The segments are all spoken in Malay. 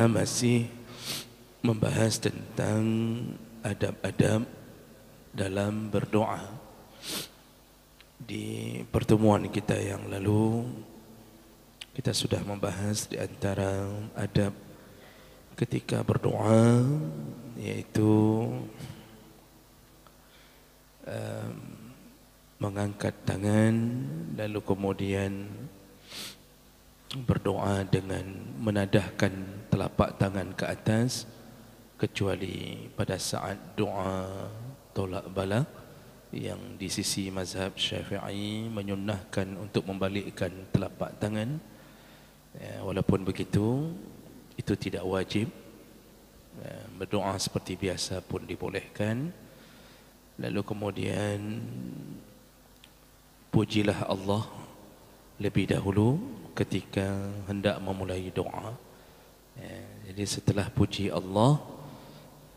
kita masih membahas tentang adab-adab dalam berdoa. Di pertemuan kita yang lalu kita sudah membahas di antara adab ketika berdoa, yaitu mengangkat tangan lalu kemudian berdoa dengan menadahkan telapak tangan ke atas, kecuali pada saat doa tolak bala yang di sisi mazhab Syafi'i menyunnahkan untuk membalikkan telapak tangan. Walaupun begitu, itu tidak wajib. Berdoa seperti biasa pun dibolehkan. Lalu kemudian pujilah Allah lebih dahulu ketika hendak memulai doa. Jadi setelah puji Allah,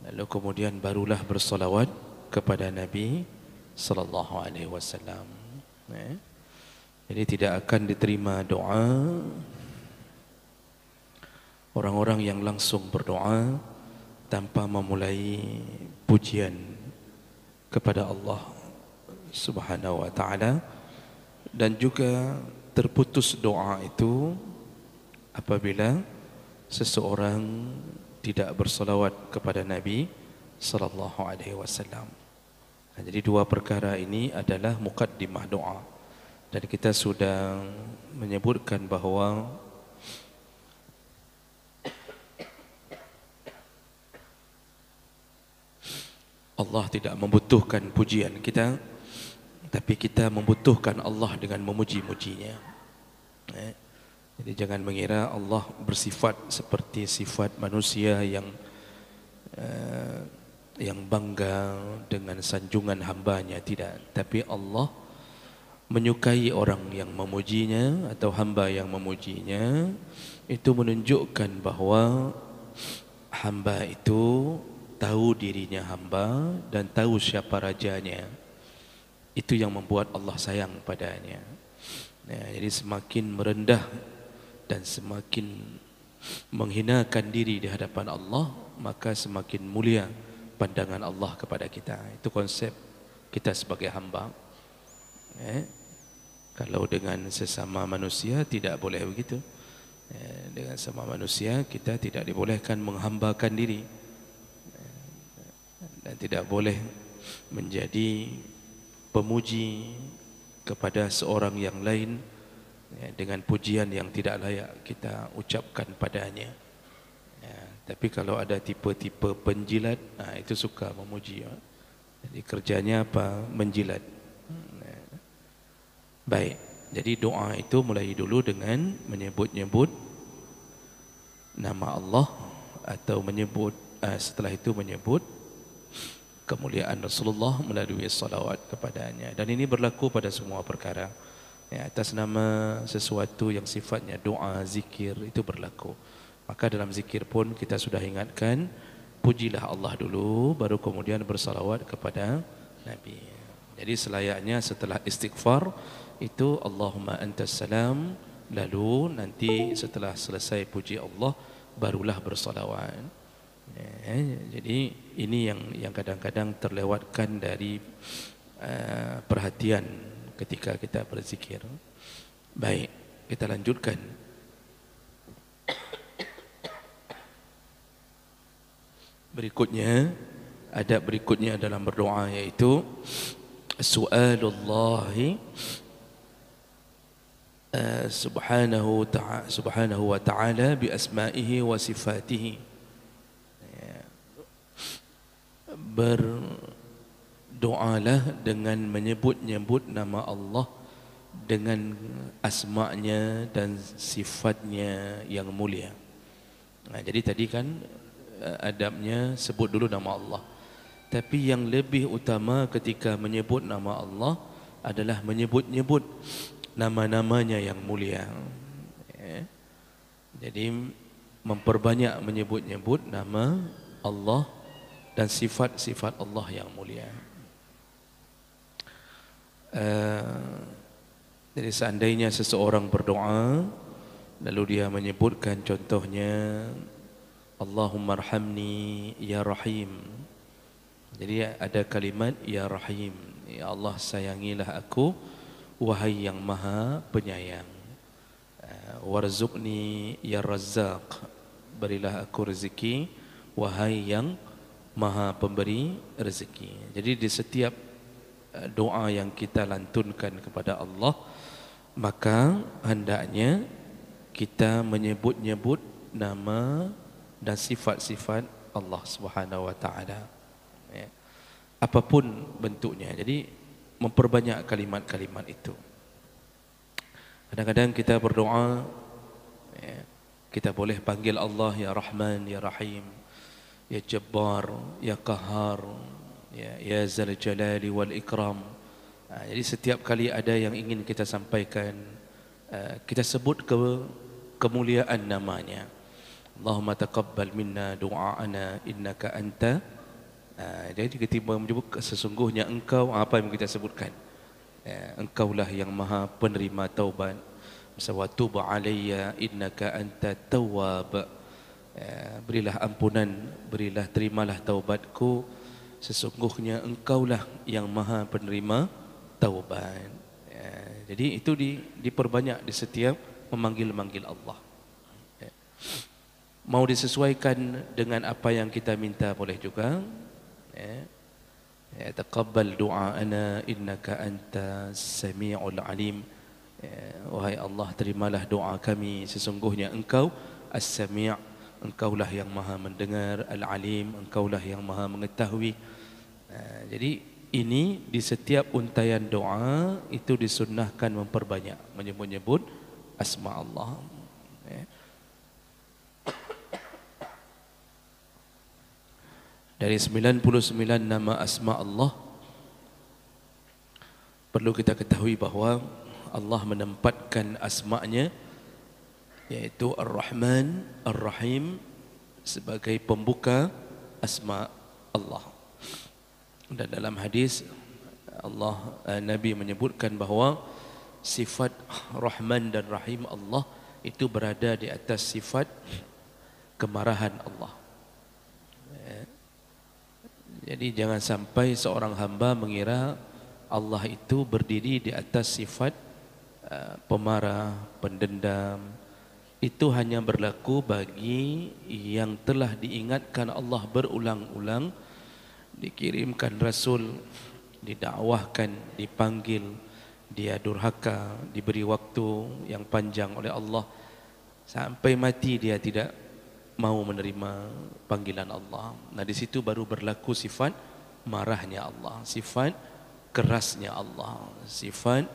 lalu kemudian barulah bersolawat kepada Nabi sallallahu alaihi wasallam. Jadi tidak akan diterima doa orang-orang yang langsung berdoa tanpa memulai pujian kepada Allah Subhanahu wa taala, dan juga terputus doa itu apabila seseorang tidak bersolawat kepada Nabi sallallahu alaihi wasallam. Jadi dua perkara ini adalah muqaddimah doa, dan kita sudah menyebutkan bahawa Allah tidak membutuhkan pujian kita, tapi kita membutuhkan Allah dengan memuji-mujinya. Jadi jangan mengira Allah bersifat seperti sifat manusia yang bangga dengan sanjungan hambanya. Tidak, tapi Allah menyukai orang yang memujinya atau hamba yang memujinya. Itu menunjukkan bahawa hamba itu tahu dirinya hamba dan tahu siapa rajanya. Itu yang membuat Allah sayang padanya. Jadi semakin merendah dan semakin menghinakan diri di hadapan Allah, maka semakin mulia pandangan Allah kepada kita. Itu konsep kita sebagai hamba. Kalau dengan sesama manusia tidak boleh begitu. Dengan sesama manusia kita tidak dibolehkan menghambakan diri, dan tidak boleh menjadi pemuji kepada seorang yang lain dengan pujian yang tidak layak kita ucapkan padanya. Tapi kalau ada tipe-tipe penjilat, itu suka memuji. Jadi kerjanya apa? Menjilat. Baik, jadi doa itu mulai dulu dengan menyebut-nyebut nama Allah, atau menyebut setelah itu menyebut kemuliaan Rasulullah melalui salawat kepadanya. Dan ini berlaku pada semua perkara. Atas nama sesuatu yang sifatnya doa, zikir, itu berlaku. Maka dalam zikir pun kita sudah ingatkan, pujilah Allah dulu, baru kemudian bersalawat kepada Nabi. Jadi selayaknya setelah istighfar itu Allahumma antas salam, lalu nanti setelah selesai puji Allah barulah bersalawat. Jadi ini yang kadang-kadang terlewatkan dari perhatian ketika kita berzikir. Baik, kita lanjutkan. Berikutnya, adab berikutnya dalam berdoa, yaitu su'alullahi subhanahu wa ta'ala bi asma'ihi wa sifatihi. Berdoalah dengan menyebut-nyebut nama Allah dengan asma'nya dan sifatnya yang mulia. Jadi tadi kan adabnya sebut dulu nama Allah, tapi yang lebih utama ketika menyebut nama Allah adalah menyebut-nyebut nama-namanya yang mulia. Jadi memperbanyak menyebut-nyebut nama Allah dan sifat-sifat Allah yang mulia. Jadi seandainya seseorang berdoa lalu dia menyebutkan contohnya Allahumma arhamni ya rahim. Jadi ada kalimat ya rahim, ya Allah sayangilah aku wahai yang maha penyayang. Warzuqni ya razzaq, berilah aku rezeki wahai yang maha pemberi rezeki. Jadi di setiap doa yang kita lantunkan kepada Allah, maka hendaknya kita menyebut-nyebut nama dan sifat-sifat Allah Subhanahu wa taala, ya. Apapun bentuknya. Jadi memperbanyak kalimat-kalimat itu. Kadang-kadang kita berdoa, ya, kita boleh panggil Allah ya Rahman, ya Rahim, ya Jabbar, ya Qahar, ya Zal Jalali wal Ikram. Jadi setiap kali ada yang ingin kita sampaikan, kita sebut kemuliaan namanya. Allahumma taqabbal minna du'aana innaka anta. Jadi ketika menyebut sesungguhnya engkau, apa yang kita sebutkan? Engkaulah yang maha penerima taubat. Wa tub alayya innaka anta tawwab. Berilah ampunan, berilah terimalah taubatku, sesungguhnya engkaulah yang maha penerima taubat. Jadi itu diperbanyak di setiap memanggil-manggil Allah. Mau disesuaikan dengan apa yang kita minta boleh juga. Taqabbal du'aana innaka anta sami'ul alim. Wahai Allah, terimalah doa kami, sesungguhnya engkau as-sami', engkaulah yang maha mendengar, al-alim, engkaulah yang maha mengetahui. Jadi ini di setiap untaian doa itu disunnahkan memperbanyak menyebut-nyebut asma Allah. Dari 99 nama asma Allah, perlu kita ketahui bahawa Allah menempatkan asma'nya, yaitu Ar-Rahman, Ar-Rahim, sebagai pembuka asma Allah. Dan dalam hadis Nabi menyebutkan bahawa sifat Rahman dan Rahim Allah itu berada di atas sifat kemarahan Allah. Jadi jangan sampai seorang hamba mengira Allah itu berdiri di atas sifat pemarah, pendendam. Itu hanya berlaku bagi yang telah diingatkan Allah berulang-ulang, dikirimkan Rasul, didakwahkan, dipanggil, dia durhaka, diberi waktu yang panjang oleh Allah, sampai mati dia tidak mau menerima panggilan Allah. Nah, di situ baru berlaku sifat marahnya Allah, sifat kerasnya Allah, sifat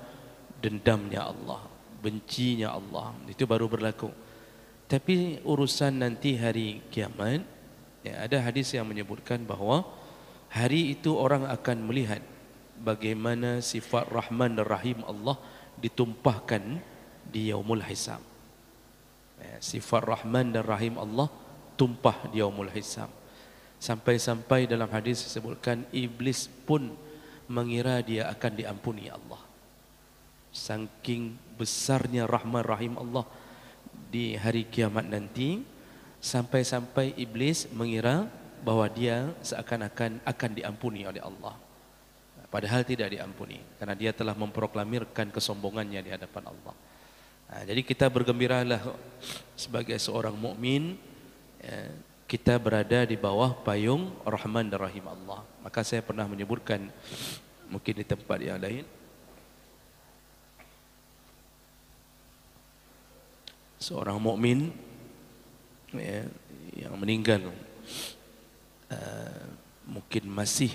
dendamnya Allah, bencinya Allah. Itu baru berlaku. Tapi urusan nanti hari kiamat, ya, ada hadis yang menyebutkan bahawa hari itu orang akan melihat bagaimana sifat Rahman dan Rahim Allah ditumpahkan di yaumul hisab. Sifat Rahman dan Rahim Allah tumpah di yaumul hisab. Sampai-sampai dalam hadis disebutkan iblis pun mengira dia akan diampuni Allah. Saking besarnya Rahman Rahim Allah di hari kiamat nanti, sampai-sampai iblis mengira bahawa dia seakan-akan akan diampuni oleh Allah. Padahal tidak diampuni, karena dia telah memproklamirkan kesombongannya di hadapan Allah. Jadi kita bergembiralah sebagai seorang mukmin, kita berada di bawah payung Rahman dan Rahim Allah. Maka saya pernah menyebutkan, mungkin di tempat yang lain, seorang mukmin yang meninggal mungkin masih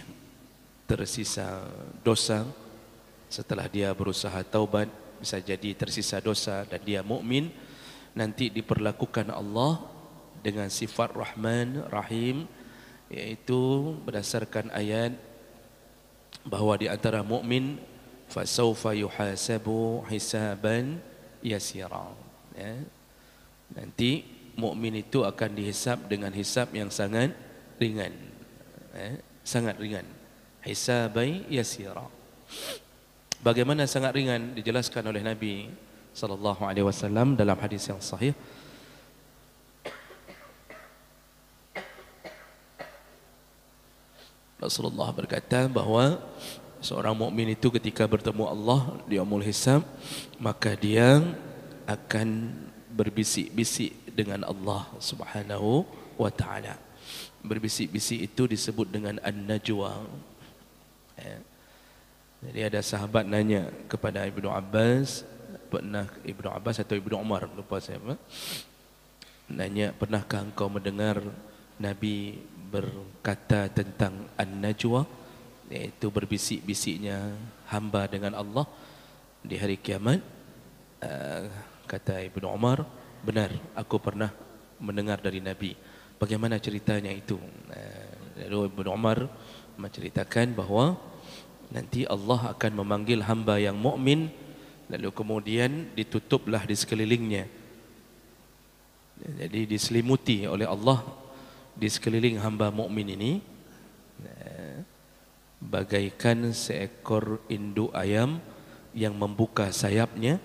tersisa dosa setelah dia berusaha taubat, bisa jadi tersisa dosa dan dia mukmin, nanti diperlakukan Allah dengan sifat Rahman Rahim, yaitu berdasarkan ayat bahawa di antara mukmin fasaufa yuhasabu hisaban yasira, ya. Nanti mukmin itu akan dihisab dengan hisab yang sangat ringan, sangat ringan, hisabai yasira. Bagaimana sangat ringan dijelaskan oleh Nabi sallallahu alaihi wasallam dalam hadis yang sahih. Rasulullah berkata bahawa seorang mukmin itu ketika bertemu Allah di yaumul hisab, maka dia akan berbisik-bisik dengan Allah Subhanahu wa taala. Berbisik-bisik itu disebut dengan an-najwa. Jadi ada sahabat nanya kepada Ibnu Abbas, Ibnu Abbas atau Ibnu Umar, lupa saya apa. Nanya, pernahkah engkau mendengar Nabi berkata tentang an-najwa, iaitu berbisik-bisiknya hamba dengan Allah di hari kiamat? Kata Ibnu Umar, benar, aku pernah mendengar dari Nabi. Bagaimana ceritanya itu? Lalu Ibnu Umar menceritakan bahawa nanti Allah akan memanggil hamba yang mukmin, lalu kemudian ditutuplah di sekelilingnya. Jadi diselimuti oleh Allah di sekeliling hamba mukmin ini, bagaikan seekor induk ayam yang membuka sayapnya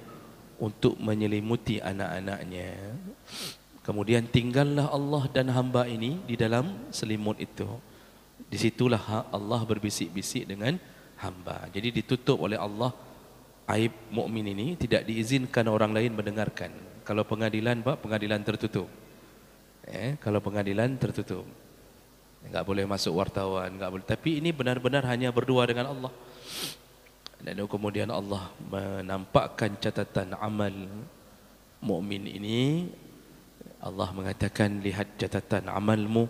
untuk menyelimuti anak-anaknya. Kemudian tinggallah Allah dan hamba ini di dalam selimut itu. Disitulah Allah berbisik-bisik dengan hamba. Jadi ditutup oleh Allah aib mukmin ini, tidak diizinkan orang lain mendengarkan. Kalau pengadilan, Pak, pengadilan tertutup. Kalau pengadilan tertutup, enggak boleh masuk wartawan, enggak boleh. Tapi ini benar-benar hanya berdua dengan Allah. Dan kemudian Allah menampakkan catatan amal mukmin ini. Allah mengatakan, lihat catatan amalmu.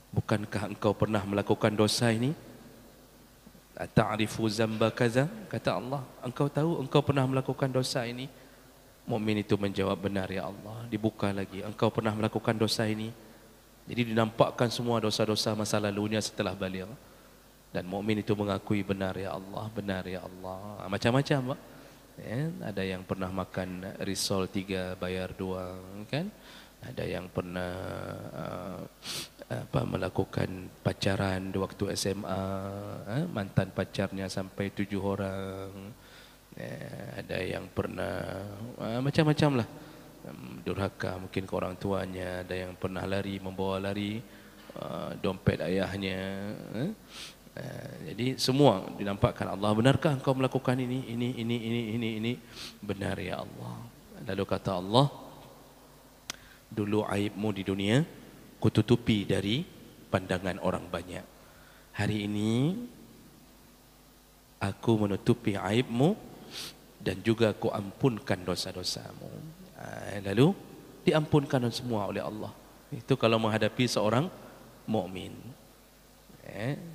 Bukankah engkau pernah melakukan dosa ini? Ta'rifu zamba kaza, kata Allah, engkau tahu engkau pernah melakukan dosa ini? Mukmin itu menjawab, benar ya Allah. Dibuka lagi, engkau pernah melakukan dosa ini? Jadi dinampakkan semua dosa-dosa masa lalunya setelah balik. Dan mukmin itu mengakui, benar ya Allah, benar ya Allah. Macam-macam, Pak. Ada yang pernah makan risol 3 bayar 2, kan? Ada yang pernah melakukan pacaran di waktu SMA, mantan pacarnya sampai 7 orang. Ada yang pernah macam-macam lah, durhaka mungkin ke orang tuanya. Ada yang pernah membawa lari dompet ayahnya. Jadi semua dinampakkan Allah. Benarkah engkau melakukan ini? Benar ya Allah. Lalu kata Allah, dulu aibmu di dunia kututupi dari pandangan orang banyak. Hari ini aku menutupi aibmu dan juga aku ampunkan dosa-dosamu. Lalu diampunkan semua oleh Allah. Itu kalau menghadapi seorang mukmin.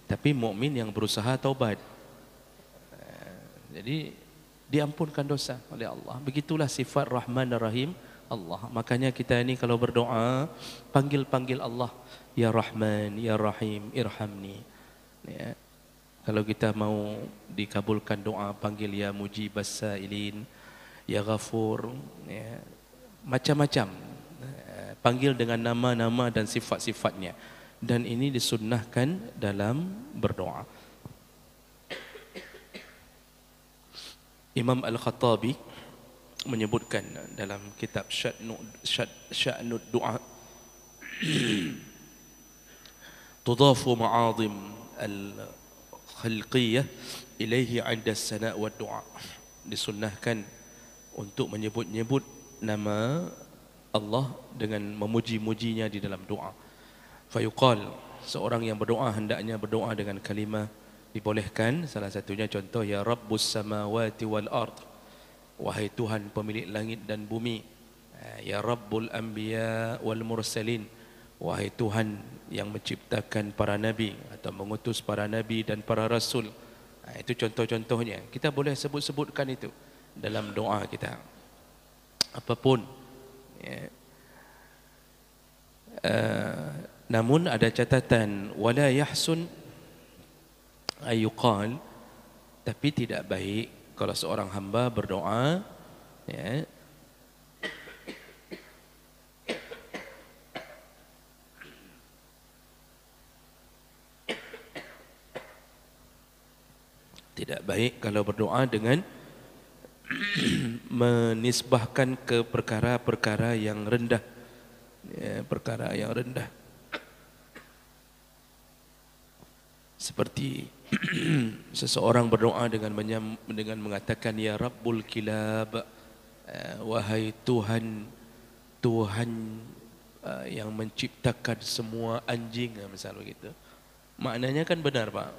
Tapi mukmin yang berusaha taubat. Jadi diampunkan dosa oleh Allah. Begitulah sifat Rahman dan Rahim Allah. Makanya kita ini kalau berdoa, panggil Allah, ya Rahman, ya Rahim, irhamni. Kalau kita mau dikabulkan doa, panggil ya Mujibas Sailin, ya Ghafur, macam-macam. Panggil dengan nama-nama dan sifat-sifatnya. Dan ini disunnahkan dalam berdoa. Imam Al-Khattabi menyebutkan dalam kitab Sya'nud Du'a, tudafu ma'azim al-khalqiyah ilaihi 'inda as-sana' wa du'a. Disunnahkan untuk menyebut-nyebut nama Allah dengan memuji-mujinya di dalam doa. Fayuqal, seorang yang berdoa hendaknya berdoa dengan kalimah, dibolehkan salah satunya contoh, ya Rabbus samawati wal ard, wahai Tuhan pemilik langit dan bumi. Ya Rabbul anbiya wal mursalin, wahai Tuhan yang menciptakan para nabi atau mengutus para nabi dan para rasul. Itu contoh-contohnya. Kita boleh sebut-sebutkan itu dalam doa kita. Apapun. Namun ada catatan, wala yahsun ayyuqal, tapi tidak baik kalau seorang hamba berdoa tidak baik kalau berdoa dengan menisbahkan ke perkara-perkara yang rendah, perkara yang rendah. Seperti seseorang berdoa dengan mengatakan ya Rabbul Kilab, wahai Tuhan, Tuhan yang menciptakan semua anjing, misal begitu. Maknanya kan benar, Pak.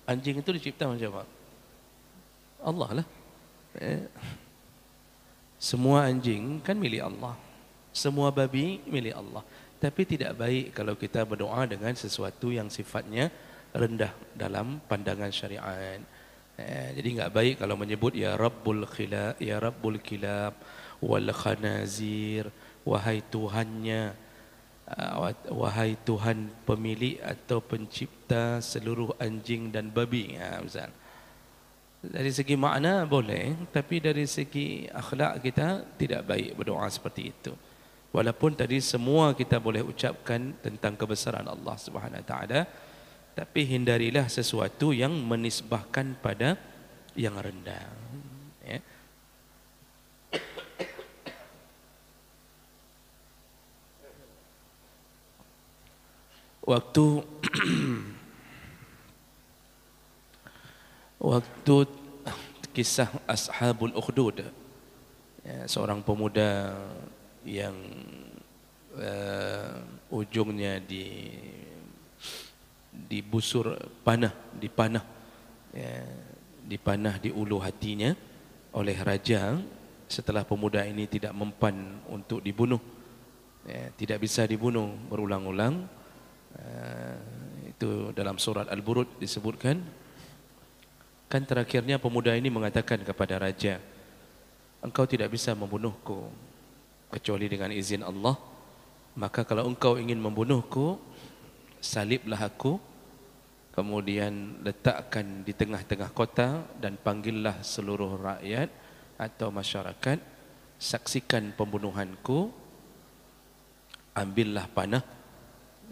Anjing itu dicipta macam apa? Allah lah. Semua anjing kan milik Allah. Semua babi milik Allah. Tapi tidak baik kalau kita berdoa dengan sesuatu yang sifatnya rendah dalam pandangan syariat. Jadi enggak baik kalau menyebut ya Rabbul Khilab, ya Rabbul Kilab wal Khanazir, wahai Tuhannya, wahai Tuhan pemilik atau pencipta seluruh anjing dan babi. Misal. Dari segi makna boleh, tapi dari segi akhlak kita tidak baik berdoa seperti itu. Walaupun tadi semua kita boleh ucapkan tentang kebesaran Allah Subhanahu Wa Taala, tapi hindarilah sesuatu yang menisbahkan pada yang rendah. Ya. Waktu kisah Ashabul Ukhdud, ya, seorang pemuda yang ujungnya dibusur panah, dipanah di ulu hatinya oleh raja. Setelah pemuda ini tidak mempan untuk dibunuh, ya, tidak bisa dibunuh berulang-ulang. Itu dalam surat Al-Burud disebutkan. Kan terakhirnya pemuda ini mengatakan kepada raja, engkau tidak bisa membunuhku kecuali dengan izin Allah. Maka kalau engkau ingin membunuhku, saliblah aku, kemudian letakkan di tengah-tengah kota dan panggillah seluruh rakyat atau masyarakat, saksikan pembunuhanku, ambillah panah,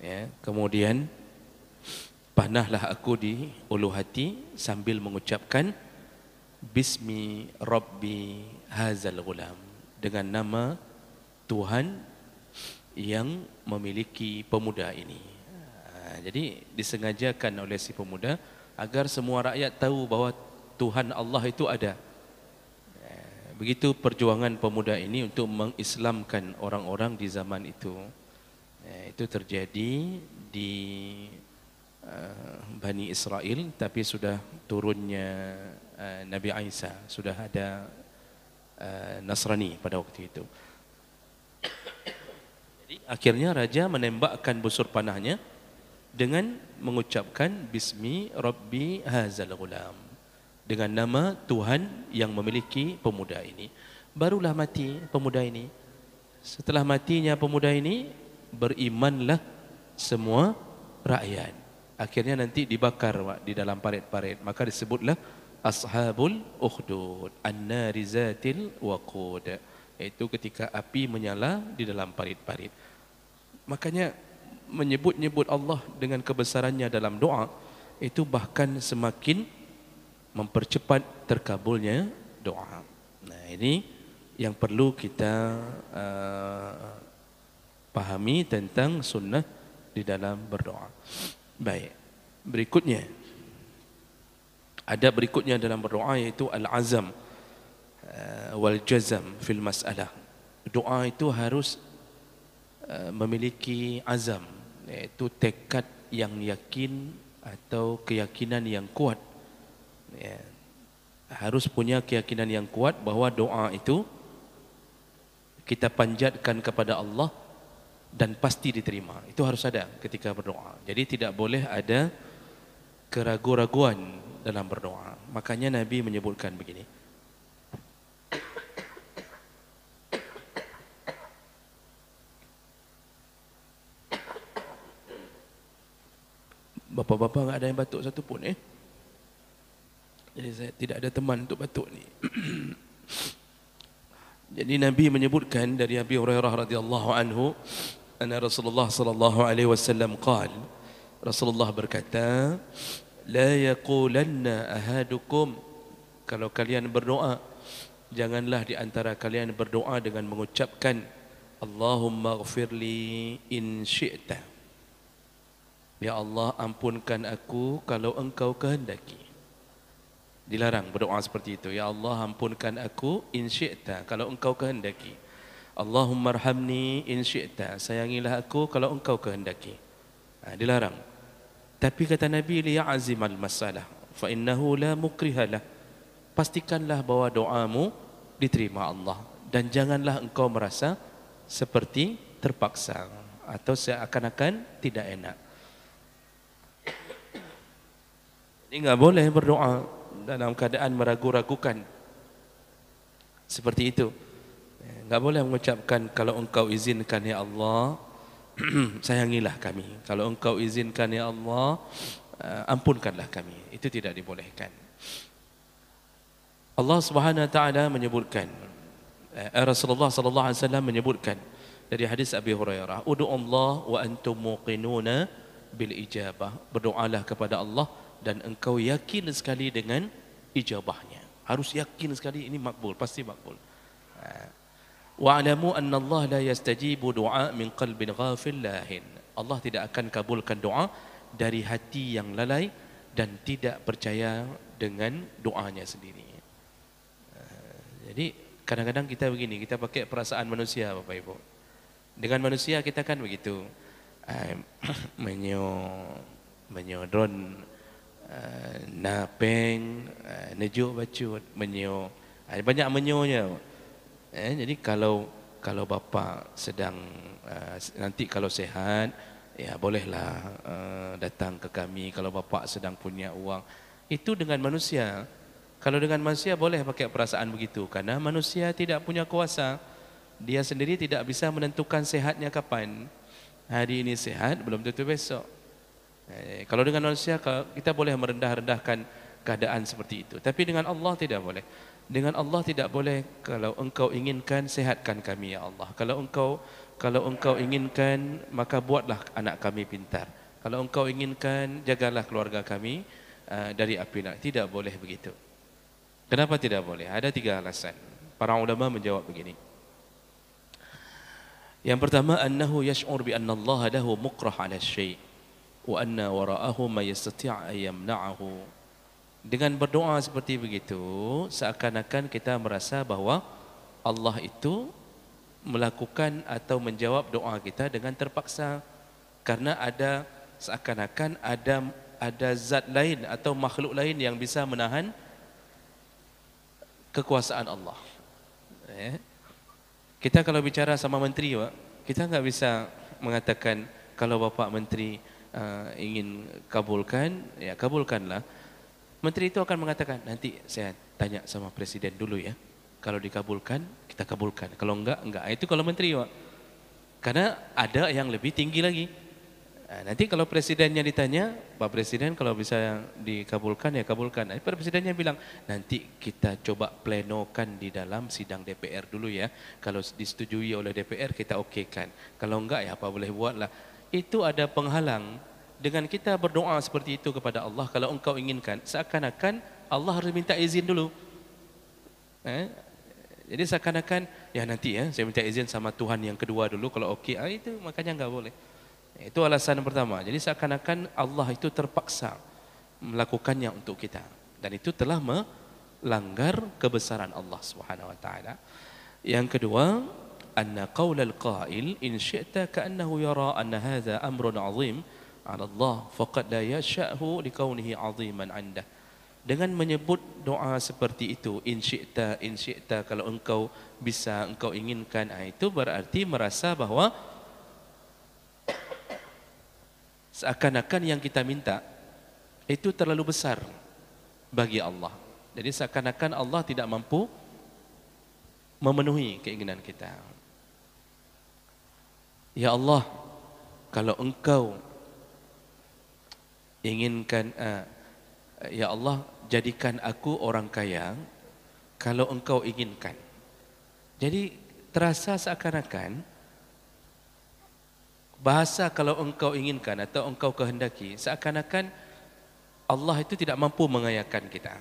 ya, kemudian panahlah aku di ulu hati sambil mengucapkan Bismi Rabbi Hazal Ghulam, dengan nama Tuhan yang memiliki pemuda ini. Jadi disengajakan oleh si pemuda agar semua rakyat tahu bahawa Tuhan Allah itu ada. Begitu perjuangan pemuda ini untuk mengislamkan orang-orang di zaman itu. Itu terjadi di Bani Israel, tapi sudah turunnya Nabi Isa, sudah ada Nasrani pada waktu itu. Jadi akhirnya raja menembakkan busur panahnya dengan mengucapkan Bismi Rabbi Hazal Ghulam, dengan nama Tuhan yang memiliki pemuda ini. Barulah mati pemuda ini. Setelah matinya pemuda ini, berimanlah semua rakyat. Akhirnya nanti dibakar di dalam parit-parit. Maka disebutlah Ashabul Ukhdud, An-Nari Zatil Waqud. Itu ketika api menyala di dalam parit-parit. Makanya menyebut-nyebut Allah dengan kebesarannya dalam doa, itu bahkan semakin mempercepat terkabulnya doa. Nah, ini yang perlu kita pahami tentang sunnah di dalam berdoa. Baik, berikutnya, ada berikutnya dalam berdoa yaitu al-azam wal jazam fil mas'alah. Doa itu harus memiliki azam, yaitu tekad yang yakin atau keyakinan yang kuat. Ya, harus punya keyakinan yang kuat bahawa doa itu kita panjatkan kepada Allah dan pasti diterima. Itu harus ada ketika berdoa. Jadi tidak boleh ada keraguan-raguan dalam berdoa. Makanya Nabi menyebutkan begini. Bapa-bapa enggak ada yang batuk satu pun Jadi saya tidak ada teman untuk batuk ni. Jadi Nabi menyebutkan dari Abi Hurairah radhiyallahu anhu, anna Rasulullah sallallahu alaihi wasallam qala, Rasulullah berkata, la yaqulanna ahadukum, kalau kalian berdoa, janganlah di antara kalian berdoa dengan mengucapkan Allahumma ighfirli in syi'ta. Ya Allah, ampunkan aku kalau engkau kehendaki. Dilarang berdoa seperti itu. Ya Allah, ampunkan aku in syi'ta, kalau engkau kehendaki. Allahumma arhamni in syi'ta, sayangilah aku kalau engkau kehendaki. Dilarang. Tapi kata Nabi, liya'azimal masalah fa innahu la mukrihalah. Pastikanlah bahwa doamu diterima Allah dan janganlah engkau merasa seperti terpaksa atau seakan-akan tidak enak. Jadi enggak boleh berdoa dalam keadaan meragu-ragukan seperti itu. Enggak boleh mengucapkan kalau engkau izinkan ya Allah sayangilah kami. Kalau engkau izinkan ya Allah ampunkanlah kami. Itu tidak dibolehkan. Allah Subhanahu wa taala menyebutkan, Rasulullah sallallahu alaihi wasallam menyebutkan dari hadis Abi Hurairah, "Ud'u Allah wa antum muqinuna bil ijabah." Berdoalah kepada Allah dan engkau yakin sekali dengan ijabahnya. Harus yakin sekali ini makbul, pasti makbul. Wa'lamu anna Allah la yastajibu du'a min qalbin ghafil lahin. Allah tidak akan kabulkan doa dari hati yang lalai dan tidak percaya dengan doanya sendiri. Jadi kadang-kadang kita begini, kita pakai perasaan manusia Bapak Ibu. Dengan manusia kita kan begitu, menyodron, napeng, nejuk bacut, menyo, banyak menyonya. Jadi kalau bapa sedang nanti kalau sehat, ya bolehlah datang ke kami. Kalau bapa sedang punya uang, itu dengan manusia. Kalau dengan manusia boleh pakai perasaan begitu, karena manusia tidak punya kuasa. Dia sendiri tidak bisa menentukan sehatnya kapan. Hari ini sehat, belum tentu besok. Kalau dengan manusia kita boleh merendah-rendahkan keadaan seperti itu. Tapi dengan Allah tidak boleh. Dengan Allah tidak boleh. Kalau engkau inginkan, sehatkan kami ya Allah. Kalau engkau inginkan, maka buatlah anak kami pintar. Kalau engkau inginkan, jagalah keluarga kami dari api neraka. Tidak boleh begitu. Kenapa tidak boleh? Ada 3 alasan. Para ulama menjawab begini. Yang pertama, annahu yash'ur bi anna Allah lahu mukrah 'ala syai' wa anna wara'ahu ma yastati' an yamna'ahu. Dengan berdoa seperti begitu, seakan-akan kita merasa bahwa Allah itu melakukan atau menjawab doa kita dengan terpaksa, karena ada seakan-akan ada zat lain atau makhluk lain yang bisa menahan kekuasaan Allah. Kita kalau bicara sama menteri, kita enggak bisa mengatakan kalau Bapak Menteri ingin kabulkan, ya kabulkanlah. Menteri itu akan mengatakan, nanti saya tanya sama Presiden dulu ya. Kalau dikabulkan, kita kabulkan. Kalau enggak. Itu kalau Menteri, karena ada yang lebih tinggi lagi. Nanti kalau presidennya ditanya, Pak Presiden kalau bisa dikabulkan ya kabulkan. Pak Presidennya bilang, nanti kita coba plenokan di dalam sidang DPR dulu ya. Kalau disetujui oleh DPR kita okekan. Kalau enggak ya apa boleh buatlah. Itu ada penghalang. Dengan kita berdoa seperti itu kepada Allah, kalau engkau inginkan, seakan-akan Allah harus minta izin dulu. Jadi seakan-akan, ya nanti ya saya minta izin sama Tuhan yang kedua dulu, kalau okey, itu makanya enggak boleh. Itu alasan pertama. Jadi seakan-akan Allah itu terpaksa melakukannya untuk kita, dan itu telah melanggar kebesaran Allah Subhanahu wa taala. Yang kedua, anna qaulal qail in syi'ta ka'annahu yara anna hadha amrun 'azim 'ala Allah faqad la yasha'hu likaunihi 'aziman 'indah. Dengan menyebut doa seperti itu, in syi'ta, kalau engkau bisa, engkau inginkan, itu berarti merasa bahwa seakan-akan yang kita minta itu terlalu besar bagi Allah. Jadi seakan-akan Allah tidak mampu memenuhi keinginan kita. Ya Allah, kalau engkau inginkan, ya Allah jadikan aku orang kaya kalau engkau inginkan. Jadi terasa seakan-akan bahasa kalau engkau inginkan atau engkau kehendaki, seakan-akan Allah itu tidak mampu mengayakan kita.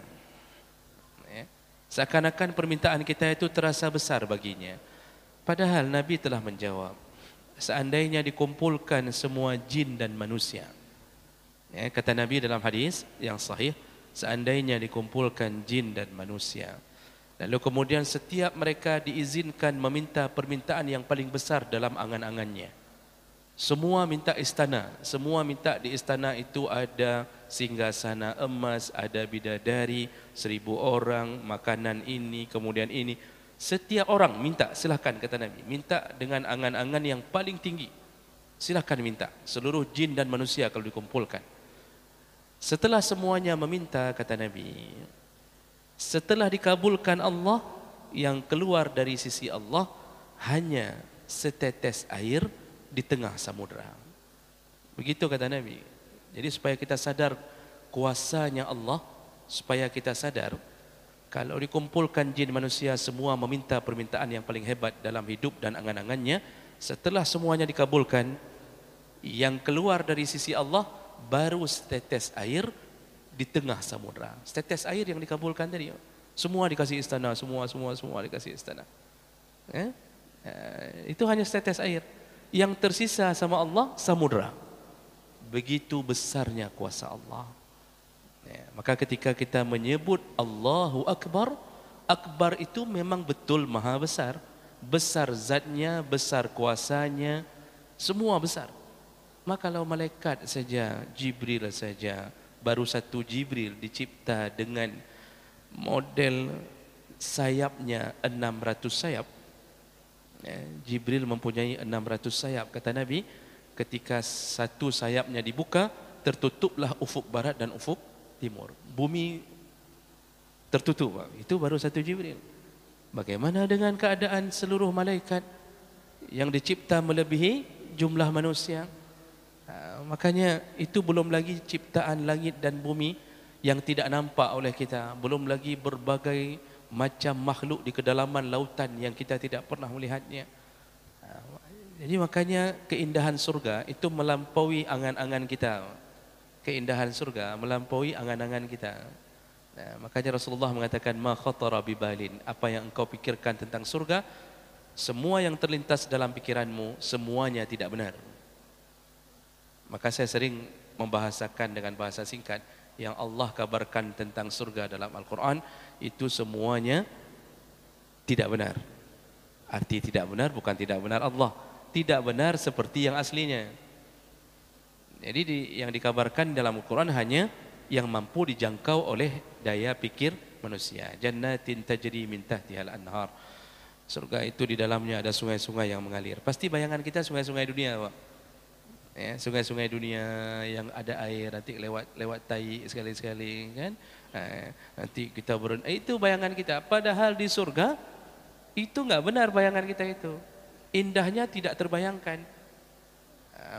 Seakan-akan permintaan kita itu terasa besar baginya. Padahal Nabi telah menjawab, seandainya dikumpulkan semua jin dan manusia, Ya, kata Nabi dalam hadis yang sahih, seandainya dikumpulkan jin dan manusia, lalu kemudian setiap mereka diizinkan meminta permintaan yang paling besar dalam angan-angannya. Semua minta istana, semua minta di istana itu ada singgasana emas, ada bidadari, 1000 orang, makanan ini, kemudian ini. Setiap orang minta, silakan kata Nabi, minta dengan angan-angan yang paling tinggi. Silakan minta, seluruh jin dan manusia kalau dikumpulkan. Setelah semuanya meminta, kata Nabi, setelah dikabulkan Allah, yang keluar dari sisi Allah hanya setetes air di tengah samudra. Begitu kata Nabi. Jadi supaya kita sadar kuasanya Allah, supaya kita sadar kalau dikumpulkan jin manusia semua meminta permintaan yang paling hebat dalam hidup dan angan-angannya, setelah semuanya dikabulkan, yang keluar dari sisi Allah baru setetes air di tengah samudra. Setetes air yang dikabulkan tadi, semua dikasih istana, semua dikasih istana. Itu hanya setetes air. Yang tersisa sama Allah samudra. Begitu besarnya kuasa Allah. Ya, maka ketika kita menyebut Allahu Akbar, Akbar itu memang betul maha besar. Besar zatnya, besar kuasanya, semua besar. Maka kalau malaikat saja, Jibril saja, baru satu Jibril dicipta dengan model sayapnya 600 sayap. Jibril mempunyai 600 sayap. Kata Nabi, ketika satu sayapnya dibuka, tertutuplah ufuk barat dan ufuk timur. Bumi tertutup. Itu baru satu Jibril. Bagaimana dengan keadaan seluruh malaikat yang dicipta melebihi jumlah manusia? Makanya itu belum lagi ciptaan langit dan bumi yang tidak nampak oleh kita. Belum lagi berbagai macam makhluk di kedalaman lautan yang kita tidak pernah melihatnya. Jadi makanya keindahan surga itu melampaui angan-angan kita. Keindahan surga melampaui angan-angan kita. Makanya Rasulullah mengatakan ma khatara bibalin, apa yang engkau pikirkan tentang surga, semua yang terlintas dalam pikiranmu semuanya tidak benar. Maka saya sering membahasakan dengan bahasa singkat, yang Allah kabarkan tentang surga dalam Al-Quran itu semuanya tidak benar. Arti tidak benar bukan tidak benar Allah, tidak benar seperti yang aslinya. Jadi yang dikabarkan dalam Al-Quran hanya yang mampu dijangkau oleh daya pikir manusia. Jannatin tajri min tahtihal anhar. Surga itu di dalamnya ada sungai-sungai yang mengalir. Pasti bayangan kita sungai-sungai dunia, Pak. Ya, sungai-sungai dunia yang ada air, nanti lewat tai sekali-sekali kan. Nanti kita itu bayangan kita. Padahal di surga itu enggak benar bayangan kita itu. Indahnya tidak terbayangkan.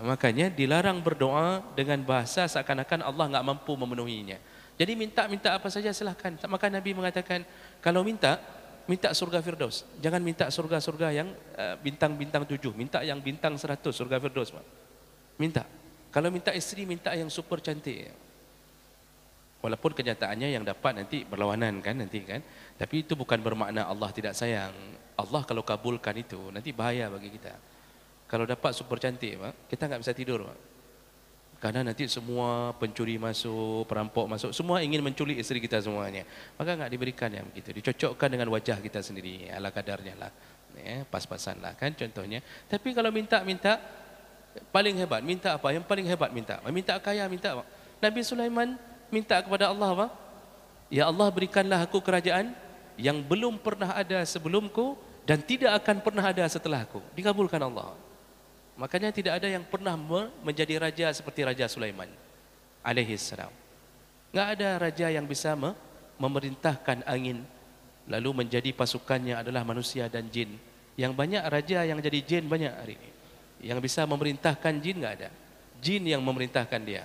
Makanya dilarang berdoa dengan bahasa seakan-akan Allah enggak mampu memenuhinya. Jadi minta apa saja silahkan. Maka Nabi mengatakan kalau minta surga Firdaus. Jangan minta surga-surga yang bintang-bintang 7, minta yang bintang 100 surga Firdaus, Pak. Minta. Kalau minta isteri, minta yang super cantik. Walaupun kenyataannya yang dapat nanti berlawanan kan nanti kan. Tapi itu bukan bermakna Allah tidak sayang. Allah kalau kabulkan itu nanti bahaya bagi kita. Kalau dapat super cantik, Pak, kita enggak bisa tidur, Pak. Karena nanti semua pencuri masuk, perampok masuk, semua ingin menculik isteri kita semuanya. Maka enggak diberikan yang begitu. Dicocokkan dengan wajah kita sendiri, ala kadarnya lah. Ya, pas-pasan lah kan contohnya. Tapi kalau minta paling hebat, minta apa? Yang paling hebat minta. Minta kaya, minta apa? Nabi Sulaiman minta kepada Allah apa? Ya Allah, berikanlah aku kerajaan yang belum pernah ada sebelumku dan tidak akan pernah ada setelahku. Dikabulkan Allah. Makanya tidak ada yang pernah menjadi raja seperti Raja Sulaiman alaihi salam. Enggak ada raja yang bisa memerintahkan angin lalu menjadi pasukannya adalah manusia dan jin. Yang banyak raja yang jadi jin banyak hari ini. Yang bisa memerintahkan jin enggak ada. Jin yang memerintahkan dia.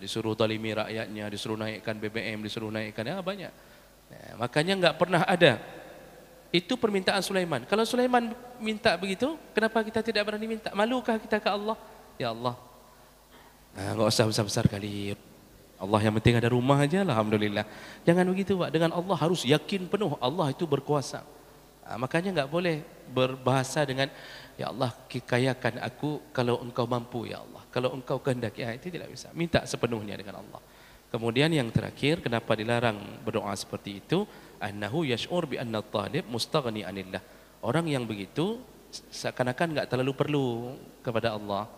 Disuruh zalimi rakyatnya, disuruh naikkan BBM, disuruh naikkan banyak. Makanya enggak pernah ada. Itu permintaan Sulaiman. Kalau Sulaiman minta begitu, kenapa kita tidak berani minta? Malukah kita ke Allah? Ya Allah, enggak usah besar-besar kali. Allah yang penting ada rumah aja, alhamdulillah. Jangan begitu, Pak. Dengan Allah harus yakin penuh Allah itu berkuasa. Makanya enggak boleh berbahasa dengan ya Allah kayakan aku kalau engkau mampu ya Allah. Kalau engkau kehendaki, itu tidak bisa. Minta sepenuhnya dengan Allah. Kemudian yang terakhir, kenapa dilarang berdoa seperti itu? Annahu yash'ur bi anna talib mustaghni anillah. Orang yang begitu seakan-akan enggak terlalu perlu kepada Allah.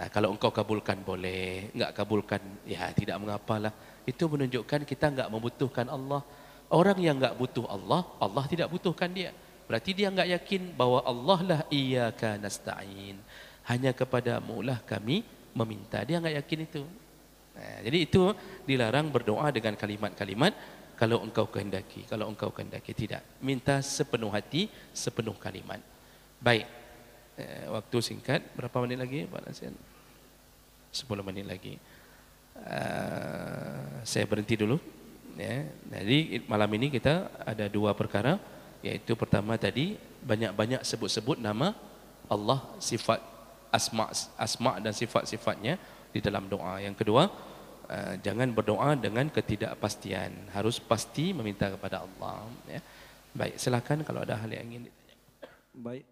Kalau engkau kabulkan boleh, enggak kabulkan ya tidak mengapalah. Itu menunjukkan kita enggak membutuhkan Allah. Orang yang enggak butuh Allah, Allah tidak butuhkan dia. Berarti dia enggak yakin bahwa Allah lah iyyaka nasta'in. Hanya kepadamu lah kami meminta. Dia enggak yakin itu. Jadi itu dilarang berdoa dengan kalimat-kalimat kalau engkau kehendaki, kalau engkau kehendaki, tidak. Minta sepenuh hati, sepenuh kalimat. Baik. Waktu singkat, berapa menit lagi Pak Nasian? 10 menit lagi. Saya berhenti dulu. Ya. Jadi malam ini kita ada 2 perkara, yaitu pertama tadi banyak-banyak sebut-sebut nama Allah, sifat asma dan sifat-sifatnya di dalam doa. Yang kedua, jangan berdoa dengan ketidakpastian, harus pasti meminta kepada Allah. Ya. Baik, silakan kalau ada hal yang ingin ditanya. Baik.